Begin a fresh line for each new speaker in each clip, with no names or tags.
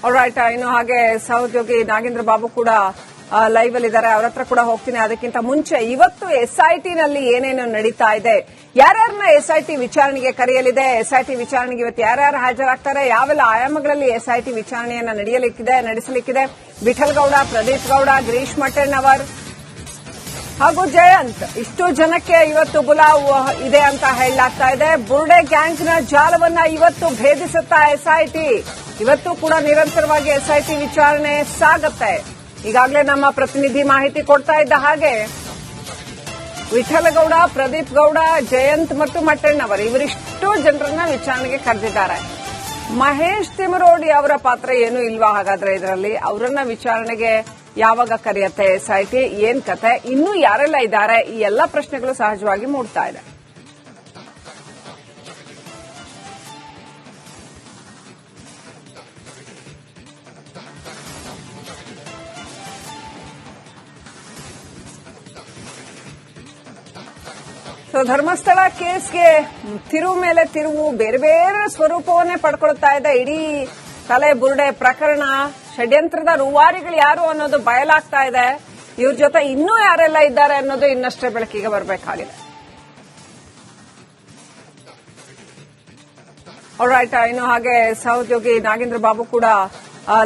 All right, ಇನ್ನು ಹಾಗೆ ಸಹೋದ್ಯೋಗಿ ನಾಗೇಂದ್ರ ಬಾಬು ಕೂಡ ಲೈವ್ ಅಲ್ಲಿ ಇದ್ದಾರೆ, ಅವರ ಹತ್ರ ಕೂಡ ಹೋಗ್ತೀನಿ. ಅದಕ್ಕಿಂತ ಮುಂಚೆ ಇವತ್ತು ಎಸ್ಐಟಿ ನಲ್ಲಿ ಏನೇನು ನಡೀತಾ ಇದೆ, ಯಾರ್ಯಾರನ್ನ ಎಸ್ಐಟಿ ವಿಚಾರಣೆಗೆ ಕರೆಯಲಿದೆ, ಎಸ್ಐಟಿ ವಿಚಾರಣೆಗೆ ಇವತ್ತು ಯಾರ್ಯಾರು ಹಾಜರಾಗ್ತಾರೆ, ಯಾವೆಲ್ಲ ಆಯಾಮಗಳಲ್ಲಿ ಎಸ್ಐಟಿ ವಿಚಾರಣೆಯನ್ನ ನಡೆಸಲಿಕ್ಕಿದೆ, ವಿಠಲ್ ಗೌಡ, ಪ್ರದೀಪ್ ಗೌಡ, ಗಿರೀಶ್ ಮಟ್ಟಣ್ಣವರ್ ಹಾಗೂ ಜಯಂತ್, ಇಷ್ಟು ಜನಕ್ಕೆ ಇವತ್ತು ಬುಲಾವ್ ಇದೆ ಅಂತ ಹೇಳಲಾಗ್ತಾ ಇದೆ. ಬುರ್ಡೆ ಗ್ಯಾಂಗ್ನ ಜಾಲವನ್ನ ಇವತ್ತು ಭೇದಿಸುತ್ತಾ ಎಸ್ಐಟಿ. ಇವತ್ತು ಕೂಡ ನಿರಂತರವಾಗಿ ಎಸ್ಐಟಿ ವಿಚಾರಣೆ ಸಾಗುತ್ತೆ. ಈಗಾಗಲೇ ನಮ್ಮ ಪ್ರತಿನಿಧಿ ಮಾಹಿತಿ ಕೊಡ್ತಾ ಇದ್ದ ಹಾಗೆ ವಿಠಲಗೌಡ, ಪ್ರದೀಪ್ ಗೌಡ, ಜಯಂತ್ ಮತ್ತು ಮಟ್ಟಣ್ಣವರ್ ಇವರಿಷ್ಟು ಜನರನ್ನ ವಿಚಾರಣೆಗೆ ಕರೆದಿದ್ದಾರೆ. ಮಹೇಶ್ ತಿಮರೋಡಿ ಅವರ ಪಾತ್ರ ಏನು ಇಲ್ವಾ ಹಾಗಾದ್ರೆ ಇದರಲ್ಲಿ? ಅವರನ್ನ ವಿಚಾರಣೆಗೆ ಯಾವಾಗ ಕರೆಯುತ್ತೆ ಎಸ್ಐಟಿ, ಏನ್ ಕತೆ, ಇನ್ನೂ ಯಾರೆಲ್ಲ ಇದ್ದಾರೆ, ಈ ಎಲ್ಲಾ ಪ್ರಶ್ನೆಗಳು ಸಹಜವಾಗಿ ಮೂಡ್ತಾ ಇದೆ. ಧರ್ಮಸ್ಥಳ ಕೇಸ್ಗೆ ತಿರುವು ಮೇಲೆ ತಿರುವು, ಬೇರೆ ಬೇರೆ ಸ್ವರೂಪವನ್ನೇ ಪಡ್ಕೊಳ್ತಾ ಇದೆ. ಇಡೀ ತಲೆ ಬುರುಡೆ ಪ್ರಕರಣ, ಷಡ್ಯಂತ್ರದ ರೂವಾರಿಗಳು ಯಾರು ಅನ್ನೋದು ಬಯಲಾಗ್ತಾ ಇದೆ. ಇವ್ರ ಜೊತೆ ಇನ್ನೂ ಯಾರೆಲ್ಲ ಇದ್ದಾರೆ ಅನ್ನೋದು ಇನ್ನಷ್ಟೇ ಬೆಳಕಿಗೆ ಬರಬೇಕಾಗಿದೆ. ಆಲ್ರೈಟ್, ಇನ್ನು ಹಾಗೆ ಸಹೋದ್ಯೋಗಿ ನಾಗೇಂದ್ರ ಬಾಬು ಕೂಡ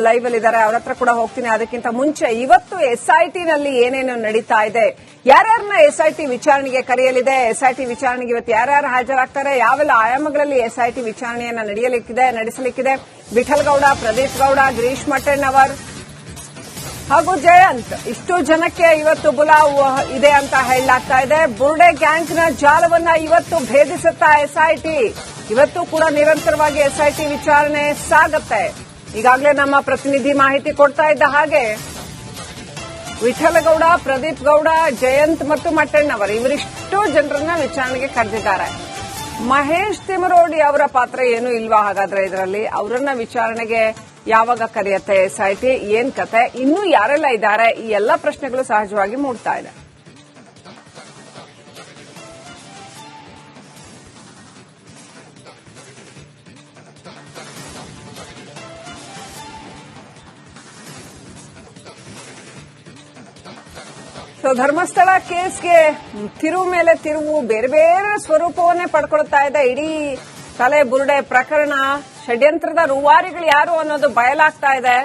ಲೈವ್ ಅಲ್ಲಿ ಇದ್ದಾರೆ, ಅವರ ಹತ್ರ ಕೂಡ ಹೋಗ್ತೀನಿ. ಅದಕ್ಕಿಂತ ಮುಂಚೆ ಇವತ್ತು ಎಸ್ಐಟಿ ನಲ್ಲಿ ಏನೇನು ನಡೀತಾ ಇದೆ, ಯಾರ್ಯಾರನ್ನ ಎಸ್ಐಟಿ ವಿಚಾರಣೆಗೆ ಕರೆಯಲಿದೆ, ಎಸ್ಐಟಿ ವಿಚಾರಣೆಗೆ ಇವತ್ತು ಯಾರ್ಯಾರು ಹಾಜರಾಗ್ತಾರೆ, ಯಾವೆಲ್ಲ ಆಯಾಮಗಳಲ್ಲಿ ಎಸ್ಐಟಿ ವಿಚಾರಣೆಯನ್ನ ನಡೆಸಲಿಕ್ಕಿದೆ, ವಿಠಲ್ ಗೌಡ, ಪ್ರದೀಪ್ ಗೌಡ, ಗಿರೀಶ್ ಮಟ್ಟಣ್ಣವರ್ ಹಾಗೂ ಜಯಂತ್, ಇಷ್ಟು ಜನಕ್ಕೆ ಇವತ್ತು ಬುಲಾವ್ ಇದೆ ಅಂತ ಹೇಳಲಾಗ್ತಾ ಇದೆ. ಬುರ್ಡೆ ಗ್ಯಾಂಗ್ನ ಜಾಲವನ್ನ ಇವತ್ತು ಭೇದಿಸುತ್ತಾ ಎಸ್ಐಟಿ. ಇವತ್ತು ಕೂಡ ನಿರಂತರವಾಗಿ ಎಸ್ಐಟಿ ವಿಚಾರಣೆ ಸಾಗುತ್ತೆ. ಈಗಾಗಲೇ ನಮ್ಮ ಪ್ರತಿನಿಧಿ ಮಾಹಿತಿ ಕೊಡ್ತಾ ಇದ್ದ ಹಾಗೆ ವಿಠಲಗೌಡ, ಪ್ರದೀಪ್ ಗೌಡ, ಜಯಂತ್ ಮತ್ತು ಮಟ್ಟಣ್ಣವರ್ ಇವರಿಷ್ಟು ಜನರನ್ನ ವಿಚಾರಣೆಗೆ ಕರೆದಿದ್ದಾರೆ. ಮಹೇಶ್ ತಿಮರೋಡಿ ಅವರ ಪಾತ್ರ ಏನು ಇಲ್ವಾ ಹಾಗಾದ್ರೆ ಇದರಲ್ಲಿ? ಅವರನ್ನ ವಿಚಾರಣೆಗೆ ಯಾವಾಗ ಕರೆಯುತ್ತೆ ಎಸ್ಐಟಿ, ಏನ್ ಕತೆ, ಇನ್ನೂ ಯಾರೆಲ್ಲ ಇದ್ದಾರೆ, ಈ ಎಲ್ಲಾ ಪ್ರಶ್ನೆಗಳು ಸಹಜವಾಗಿ ಮೂಡ್ತಾ ಇದೆ. ಧರ್ಮಸ್ಥಳ ಕೇಸ್ಗೆ ತಿರುವು ಮೇಲೆ ತಿರುವು, ಬೇರೆ ಬೇರೆ ಸ್ವರೂಪವನ್ನೇ ಪಡ್ಕೊಳ್ತಾ ಇದೆ. ಇಡೀ ತಲೆ ಬುರುಡೆ ಪ್ರಕರಣ, ಷಡ್ಯಂತ್ರದ ರೂವಾರಿಗಳು ಯಾರು ಅನ್ನೋದು ಬಯಲಾಗ್ತಾ ಇದೆ.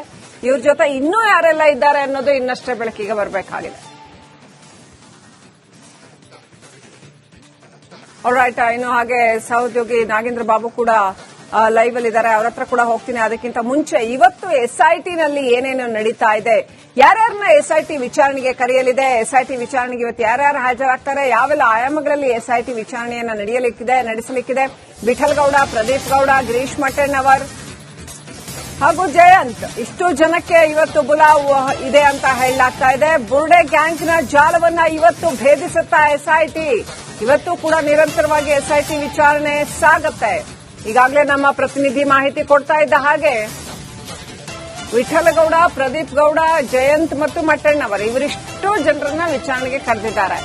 ಇವ್ರ ಜೊತೆ ಇನ್ನೂ ಯಾರೆಲ್ಲ ಇದ್ದಾರೆ ಅನ್ನೋದು ಇನ್ನಷ್ಟೇ ಬೆಳಕಿಗೆ ಬರಬೇಕಾಗಿದೆ. ಆಲ್ರೈಟ್, ಇನ್ನು ಹಾಗೆ ಸಹೋದ್ಯೋಗಿ ನಾಗೇಂದ್ರ ಬಾಬು ಕೂಡ ಲೈವ್ ಅಲ್ಲಿ ಇದ್ದಾರೆ, ಅವರ ಹತ್ರ ಕೂಡ ಹೋಗ್ತೀನಿ. ಅದಕ್ಕಿಂತ ಮುಂಚೆ ಇವತ್ತು ಎಸ್ಐಟಿ ನಲ್ಲಿ ಏನೇನು ನಡೀತಾ ಇದೆ, ಯಾರ್ಯಾರನ್ನ ಎಸ್ಐಟಿ ವಿಚಾರಣೆಗೆ ಕರೆಯಲಿದೆ, ಎಸ್ಐಟಿ ವಿಚಾರಣೆಗೆ ಇವತ್ತು ಯಾರ್ಯಾರು ಹಾಜರಾಗ್ತಾರೆ, ಯಾವೆಲ್ಲ ಆಯಾಮಗಳಲ್ಲಿ ಎಸ್ಐಟಿ ವಿಚಾರಣೆಯನ್ನ ನಡೆಸಲಿಕ್ಕಿದೆ, ವಿಠಲ್ ಗೌಡ, ಪ್ರದೀಪ್ ಗೌಡ, ಗಿರೀಶ್ ಮಟ್ಟಣ್ಣವರ್ ಹಾಗೂ ಜಯಂತ್, ಇಷ್ಟು ಜನಕ್ಕೆ ಇವತ್ತು ಬುಲಾವ್ ಇದೆ ಅಂತ ಹೇಳಲಾಗ್ತಾ ಇದೆ. ಬುರ್ಡೆ ಗ್ಯಾಂಗ್ನ ಜಾಲವನ್ನ ಇವತ್ತು ಭೇದಿಸುತ್ತಾ ಎಸ್ಐಟಿ. ಇವತ್ತು ಕೂಡ ನಿರಂತರವಾಗಿ ಎಸ್ಐಟಿ ವಿಚಾರಣೆ ಸಾಗುತ್ತೆ. ಈಗಾಗಲೇ ನಮ್ಮ ಪ್ರತಿನಿಧಿ ಮಾಹಿತಿ ಕೊಡ್ತಾ ಇದ್ದ ಹಾಗೆ ವಿಠಲಗೌಡ, ಪ್ರದೀಪ್ ಗೌಡ, ಜಯಂತ್ ಮತ್ತು ಮಟ್ಟಣ್ಣವರ್ ಇವರಿಷ್ಟು ಜನರನ್ನ ವಿಚಾರಣೆಗೆ ಕರೆದಿದ್ದಾರೆ.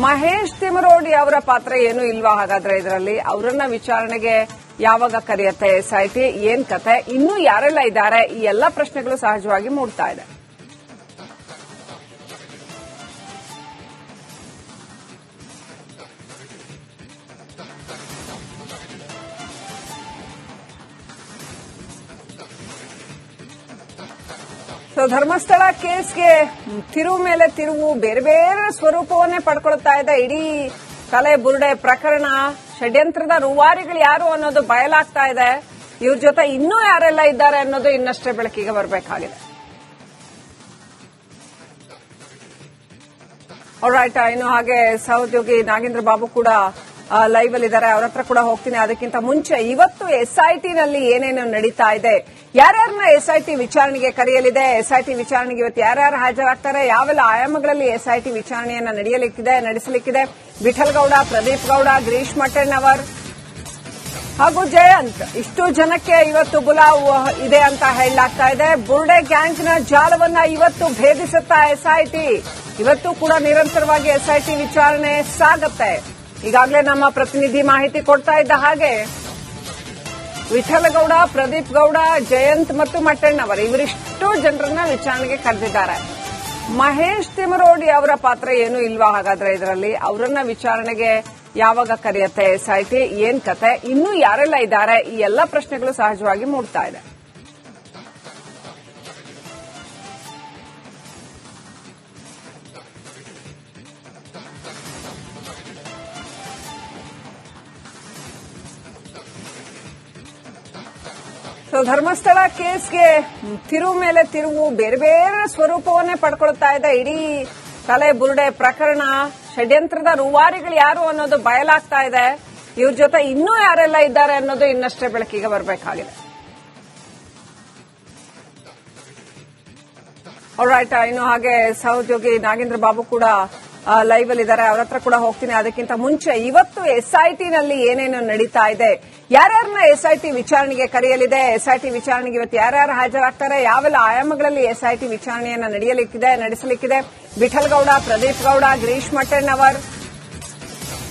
ಮಹೇಶ್ ತಿಮರೋಡಿ ಅವರ ಪಾತ್ರ ಏನು ಇಲ್ವಾ ಹಾಗಾದ್ರೆ ಇದರಲ್ಲಿ? ಅವರನ್ನ ವಿಚಾರಣೆಗೆ ಯಾವಾಗ ಕರೆಯುತ್ತೆ ಎಸ್ಐಟಿ, ಏನ್ ಕತೆ, ಇನ್ನೂ ಯಾರೆಲ್ಲ ಇದ್ದಾರೆ, ಈ ಎಲ್ಲಾ ಪ್ರಶ್ನೆಗಳು ಸಹಜವಾಗಿ ಮೂಡ್ತಾ ಇದೆ. ಧರ್ಮಸ್ಥಳ ಕೇಸ್ಗೆ ತಿರುವು ಮೇಲೆ ತಿರುವು, ಬೇರೆ ಬೇರೆ ಸ್ವರೂಪವನ್ನೇ ಪಡ್ಕೊಳ್ತಾ ಇದೆ. ಇಡೀ ತಲೆ ಬುರುಡೆ ಪ್ರಕರಣ, ಷಡ್ಯಂತ್ರದ ರೂವಾರಿಗಳು ಯಾರು ಅನ್ನೋದು ಬಯಲಾಗ್ತಾ ಇದೆ. ಇವ್ರ ಜೊತೆ ಇನ್ನೂ ಯಾರೆಲ್ಲ ಇದ್ದಾರೆ ಅನ್ನೋದು ಇನ್ನಷ್ಟೇ ಬೆಳಕಿಗೆ ಬರಬೇಕಾಗಿದೆ. ಆಲ್ರೈಟ್, ಇನ್ನು ಹಾಗೆ ಸಹೋದ್ಯೋಗಿ ನಾಗೇಂದ್ರ ಬಾಬು ಕೂಡ ಲೈವ್ ಅಲ್ಲಿ ಇದ್ದಾರೆ, ಅವರ ಹತ್ರ ಕೂಡ ಹೋಗ್ತೀನಿ. ಅದಕ್ಕಿಂತ ಮುಂಚೆ ಇವತ್ತು ಎಸ್ಐಟಿ ನಲ್ಲಿ ಏನೇನು ನಡೀತಾ ಇದೆ, ಯಾರ್ಯಾರನ್ನ ಎಸ್ಐಟಿ ವಿಚಾರಣೆಗೆ ಕರೆಯಲಿದೆ, ಎಸ್ಐಟಿ ವಿಚಾರಣೆಗೆ ಇವತ್ತು ಯಾರ್ಯಾರು ಹಾಜರಾಗ್ತಾರೆ, ಯಾವೆಲ್ಲ ಆಯಾಮಗಳಲ್ಲಿ ಎಸ್ಐಟಿ ವಿಚಾರಣೆಯನ್ನ ನಡೆಸಲಿಕ್ಕಿದೆ, ವಿಠಲ್ ಗೌಡ, ಪ್ರದೀಪ್ ಗೌಡ, ಗಿರೀಶ್ ಮಟ್ಟಣ್ಣವರ್ ಹಾಗೂ ಜಯಂತ್, ಇಷ್ಟು ಜನಕ್ಕೆ ಇವತ್ತು ಬುಲಾವ್ ಇದೆ ಅಂತ ಹೇಳಲಾಗ್ತಾ ಇದೆ. ಬುರ್ಡೆ ಗ್ಯಾಂಗ್ನ ಜಾಲವನ್ನ ಇವತ್ತು ಭೇದಿಸುತ್ತಾ ಎಸ್ಐಟಿ. ಇವತ್ತು ಕೂಡ ನಿರಂತರವಾಗಿ ಎಸ್ಐಟಿ ವಿಚಾರಣೆ ಸಾಗುತ್ತೆ. ಈಗಾಗಲೇ ನಮ್ಮ ಪ್ರತಿನಿಧಿ ಮಾಹಿತಿ ಕೊಡ್ತಾ ಇದ್ದ ಹಾಗೆ ವಿಠಲಗೌಡ, ಪ್ರದೀಪ್ ಗೌಡ, ಜಯಂತ್ ಮತ್ತು ಮಟ್ಟಣ್ಣವರ್ ಇವರಿಷ್ಟು ಜನರನ್ನ ವಿಚಾರಣೆಗೆ ಕರೆದಿದ್ದಾರೆ. ಮಹೇಶ್ ತಿಮರೋಡಿ ಅವರ ಪಾತ್ರ ಏನು ಇಲ್ವಾ ಹಾಗಾದ್ರೆ ಇದರಲ್ಲಿ? ಅವರನ್ನ ವಿಚಾರಣೆಗೆ ಯಾವಾಗ ಕರೆಯುತ್ತೆ ಎಸ್ಐಟಿ? ಏನ್ ಕತೆ? ಇನ್ನೂ ಯಾರೆಲ್ಲ ಇದ್ದಾರೆ? ಈ ಎಲ್ಲ ಪ್ರಶ್ನೆಗಳು ಸಹಜವಾಗಿ ಮೂಡ್ತಾ ಇದೆ. ಧರ್ಮಸ್ಥಳ ಕೇಸ್ಗೆ ತಿರುವು ಮೇಲೆ ತಿರುವು, ಬೇರೆ ಬೇರೆ ಸ್ವರೂಪವನ್ನೇ ಪಡ್ಕೊಳ್ತಾ ಇದೆ. ಇಡೀ ತಲೆ ಬುರುಡೆ ಪ್ರಕರಣ, ಷಡ್ಯಂತ್ರದ ರೂವಾರಿಗಳು ಯಾರು ಅನ್ನೋದು ಬಯಲಾಗ್ತಾ ಇದೆ. ಇವ್ರ ಜೊತೆ ಇನ್ನೂ ಯಾರೆಲ್ಲ ಇದ್ದಾರೆ ಅನ್ನೋದು ಇನ್ನಷ್ಟೇ ಬೆಳಕಿಗೆ ಬರಬೇಕಾಗಿದೆ. ಆಲ್ರೈಟ್, ಇನ್ನು ಹಾಗೆ ಸಹೋದ್ಯೋಗಿ ನಾಗೇಂದ್ರ ಬಾಬು ಕೂಡ ಲೈವ್ ಅಲ್ಲಿ ಇದ್ದಾರೆ. ಅವ್ರ ಹತ್ರ ಕೂಡ ಹೋಗ್ತೀನಿ. ಅದಕ್ಕಿಂತ ಮುಂಚೆ ಇವತ್ತು ಎಸ್ಐಟಿನಲ್ಲಿ ಏನೇನು ನಡೀತಾ ಇದೆ, ಯಾರ್ಯಾರನ್ನ ಎಸ್ಐಟಿ ವಿಚಾರಣೆಗೆ ಕರೆಯಲಿದೆ, ಎಸ್ಐಟಿ ವಿಚಾರಣೆಗೆ ಇವತ್ತು ಯಾರ್ಯಾರು ಹಾಜರಾಗ್ತಾರೆ, ಯಾವೆಲ್ಲ ಆಯಾಮಗಳಲ್ಲಿ ಎಸ್ಐಟಿ ವಿಚಾರಣೆಯನ್ನ ನಡೆಸಲಿಕ್ಕಿದೆ. ವಿಠಲಗೌಡ, ಪ್ರದೀಪ್ ಗೌಡ, ಗಿರೀಶ್ ಮಟ್ಟಣ್ಣವರ್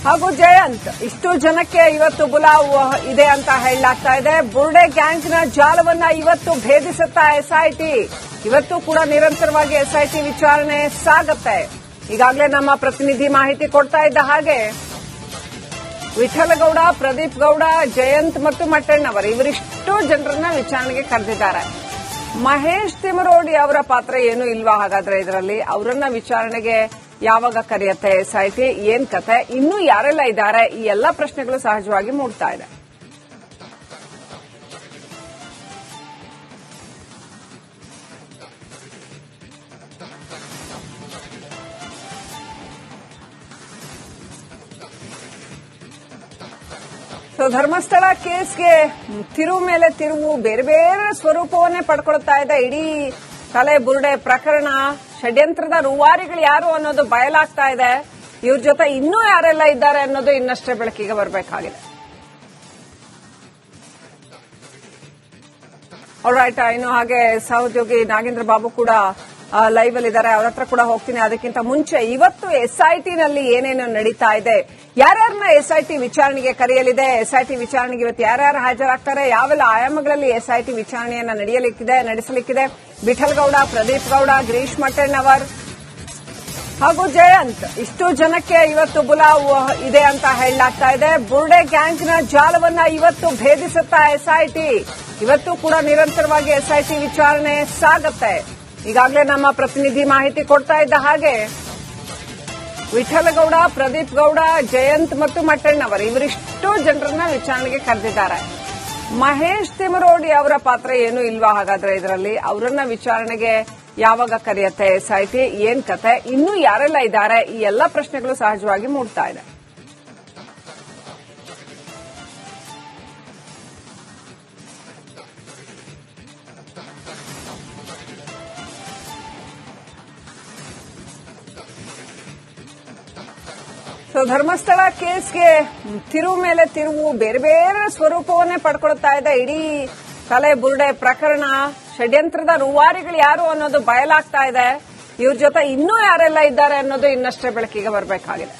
ಹಾಗೂ ಜಯಂತ್, ಇಷ್ಟು ಜನಕ್ಕೆ ಇವತ್ತು ಬುಲಾವ್ ಇದೆ ಅಂತ ಹೇಳಲಾಗ್ತಾ ಇದೆ. ಬುರ್ಡೆ ಗ್ಯಾಂಗ್ನ ಜಾಲವನ್ನ ಇವತ್ತು ಭೇದಿಸುತ್ತಾ ಎಸ್ಐಟಿ. ಇವತ್ತು ಕೂಡ ನಿರಂತರವಾಗಿ ಎಸ್ಐಟಿ ವಿಚಾರಣೆ ಸಾಗುತ್ತೆ. ಈಗಾಗಲೇ ನಮ್ಮ ಪ್ರತಿನಿಧಿ ಮಾಹಿತಿ ಕೊಡ್ತಾ ಇದ್ದ ಹಾಗೆ ವಿಠಲಗೌಡ, ಪ್ರದೀಪ್ ಗೌಡ, ಜಯಂತ್ ಮತ್ತು ಮಟ್ಟಣ್ಣವರ್ ಇವರಿಷ್ಟು ಜನರನ್ನ ವಿಚಾರಣೆಗೆ ಕರೆದಿದ್ದಾರೆ. ಮಹೇಶ್ ತಿಮರೋಡಿ ಅವರ ಪಾತ್ರ ಏನು ಇಲ್ವಾ ಹಾಗಾದ್ರೆ ಇದರಲ್ಲಿ? ಅವರನ್ನ ವಿಚಾರಣೆಗೆ ಯಾವಾಗ ಕರೆಯುತ್ತೆ ಎಸ್ಐಟಿ? ಏನ್ ಕತೆ? ಇನ್ನೂ ಯಾರೆಲ್ಲ ಇದ್ದಾರೆ? ಈ ಎಲ್ಲ ಪ್ರಶ್ನೆಗಳು ಸಹಜವಾಗಿ ಮೂಡ್ತಾ ಇದೆ. ಧರ್ಮಸ್ಥಳ ಕೇಸ್ಗೆ ತಿರುವು ಮೇಲೆ ತಿರುವು, ಬೇರೆ ಬೇರೆ ಸ್ವರೂಪವನ್ನೇ ಪಡ್ಕೊಳ್ತಾ ಇದೆ. ಇಡೀ ತಲೆ ಬುರುಡೆ ಪ್ರಕರಣ, ಷಡ್ಯಂತ್ರದ ರೂವಾರಿಗಳು ಯಾರು ಅನ್ನೋದು ಬಯಲಾಗ್ತಾ ಇದೆ. ಇವ್ರ ಜೊತೆ ಇನ್ನೂ ಯಾರೆಲ್ಲ ಇದ್ದಾರೆ ಅನ್ನೋದು ಇನ್ನಷ್ಟೇ ಬೆಳಕಿಗೆ ಬರಬೇಕಾಗಿದೆ. ಆಲ್ರೈಟ್, ಇನ್ನು ಹಾಗೆ ಸಹೋದ್ಯೋಗಿ ನಾಗೇಂದ್ರ ಬಾಬು ಕೂಡ ಲೈವ್ ಅಲ್ಲಿ ಇದ್ದಾರೆ. ಅವ್ರ ಹತ್ರ ಕೂಡ ಹೋಗ್ತೀನಿ. ಅದಕ್ಕಿಂತ ಮುಂಚೆ ಇವತ್ತು ಎಸ್ಐಟಿನಲ್ಲಿ ಏನೇನು ನಡೀತಾ ಇದೆ, ಯಾರ್ಯಾರನ್ನ ಎಸ್ಐಟಿ ವಿಚಾರಣೆಗೆ ಕರೆಯಲಿದೆ, ಎಸ್ಐಟಿ ವಿಚಾರಣೆಗೆ ಇವತ್ತು ಯಾರ್ಯಾರು ಹಾಜರಾಗ್ತಾರೆ, ಯಾವೆಲ್ಲ ಆಯಾಮಗಳಲ್ಲಿ ಎಸ್ಐಟಿ ವಿಚಾರಣೆಯನ್ನ ನಡೆಸಲಿಕ್ಕಿದೆ. ವಿಠಲಗೌಡ, ಪ್ರದೀಪ್ ಗೌಡ, ಗಿರೀಶ್ ಮಟ್ಟಣ್ಣವರ್ ಹಾಗೂ ಜಯಂತ್, ಇಷ್ಟು ಜನಕ್ಕೆ ಇವತ್ತು ಬುಲಾವ್ ಇದೆ ಅಂತ ಹೇಳಲಾಗ್ತಾ ಇದೆ. ಬುರ್ಡೆ ಗ್ಯಾಂಗ್ನ ಜಾಲವನ್ನ ಇವತ್ತು ಭೇದಿಸುತ್ತಾ ಎಸ್ಐಟಿ. ಇವತ್ತು ಕೂಡ ನಿರಂತರವಾಗಿ ಎಸ್ಐಟಿ ವಿಚಾರಣೆ ಸಾಗುತ್ತೆ. ಈಗಾಗಲೇ ನಮ್ಮ ಪ್ರತಿನಿಧಿ ಮಾಹಿತಿ ಕೊಡ್ತಾ ಇದ್ದ ಹಾಗೆ ವಿಠಲಗೌಡ, ಪ್ರದೀಪ್ ಗೌಡ, ಜಯಂತ್ ಮತ್ತು ಮಟ್ಟಣ್ಣವರ್ ಇವರಿಷ್ಟು ಜನರನ್ನ ವಿಚಾರಣೆಗೆ ಕರೆದಿದ್ದಾರೆ. ಮಹೇಶ್ ತಿಮರೋಡಿ ಅವರ ಪಾತ್ರ ಏನು ಇಲ್ವಾ ಹಾಗಾದ್ರೆ ಇದರಲ್ಲಿ? ಅವರನ್ನ ವಿಚಾರಣೆಗೆ ಯಾವಾಗ ಕರೆಯುತ್ತೆ ಎಸ್ಐಟಿ? ಏನ್ ಕತೆ? ಇನ್ನೂ ಯಾರೆಲ್ಲ ಇದ್ದಾರೆ? ಈ ಎಲ್ಲ ಪ್ರಶ್ನೆಗಳು ಸಹಜವಾಗಿ ಮೂಡ್ತಾ ಇದೆ. ಧರ್ಮಸ್ಥಳ ಕೇಸ್ಗೆ ತಿರುವು ಮೇಲೆ ತಿರುವು, ಬೇರೆ ಬೇರೆ ಸ್ವರೂಪವನ್ನೇ ಪಡ್ಕೊಳ್ತಾ ಇದೆ. ಇಡೀ ತಲೆ ಬುರುಡೆ ಪ್ರಕರಣ, ಷಡ್ಯಂತ್ರದ ರೂವಾರಿಗಳು ಯಾರು ಅನ್ನೋದು ಬಯಲಾಗ್ತಾ ಇದೆ. ಇವ್ರ ಜೊತೆ ಇನ್ನೂ ಯಾರೆಲ್ಲ ಇದ್ದಾರೆ ಅನ್ನೋದು ಇನ್ನಷ್ಟೇ ಬೆಳಕಿಗೆ ಬರಬೇಕಾಗಿದೆ.